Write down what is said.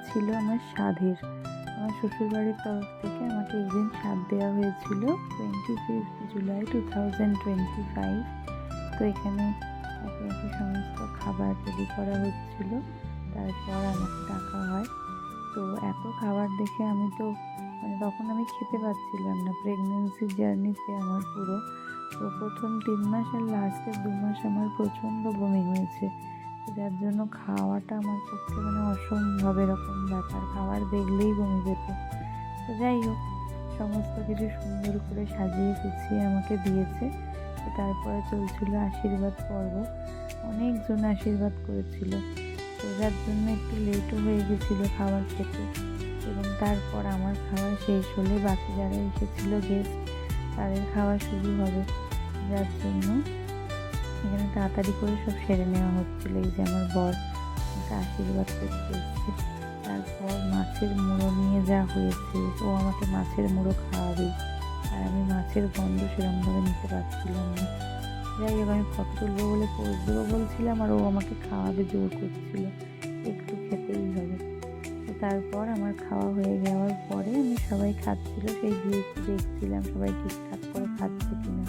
ছিল আমার সাধের। আমার শ্বশুরবাড়ির তরফ থেকে আমাকে একদিন সাধ দেওয়া হয়েছিল 25 জুলাই 2025। তো এখানে একে একে সমস্ত খাবার রেডি করা হচ্ছিল, তারপর আমাকে ডাকা হয়। তো এত খাবার দেখে আমি তো তখন আমি খেতে পাচ্ছিলাম না, প্রেগনেন্সি জার্নিতে আমার পুরো। তো প্রথম 3 মাস আর লাস্টের 2 মাস আমার প্রচণ্ড বমি হয়েছে, যার জন্য খাওয়াটা আমার পক্ষে অসম্ভব এরকম ব্যাপার, খাবার দেখলেই বমি পেত। তো যাই হোক, সমস্ত কিছু সুন্দর করে সাজিয়ে গুছিয়ে আমাকে দিয়েছে। তো তারপরে চলছিল আশীর্বাদ পর্ব, অনেকজন আশীর্বাদ করেছিল, তো যার জন্য একটু লেটও হয়ে গেছিলো খাবার খেতে। এবং তারপর আমার খাওয়া শেষ হলে বাকি যারা এসেছিল গেস্ট, তাদের খাওয়া শুরু হবে, যার জন্য এখানে তাড়াতাড়ি করে সব সেরে নেওয়া হচ্ছিলো। এই যে আমার বর আমাকে আশীর্বাদ করতে এসছে। তারপর মাছের মুড়ো নিয়ে যা হয়েছে, ও আমাকে মাছের মুড়ো খাওয়াবে, আর আমি মাছের গন্ধ সেরকমভাবে নিতে পারছিলাম না। যাই হোক, আমি ফটো তুলবো বলে পোজ দেবো বলছিলাম, আর ও আমাকে খাওয়াবে জোর করছিল, একটু খেতেই হবে। তো তারপর আমার খাওয়া হয়ে যাওয়ার পরে আমি সবাই খাচ্ছিল, সেই গিয়ে একটু দেখছিলাম সবাই ঠিকঠাক করে খাচ্ছে কিনা।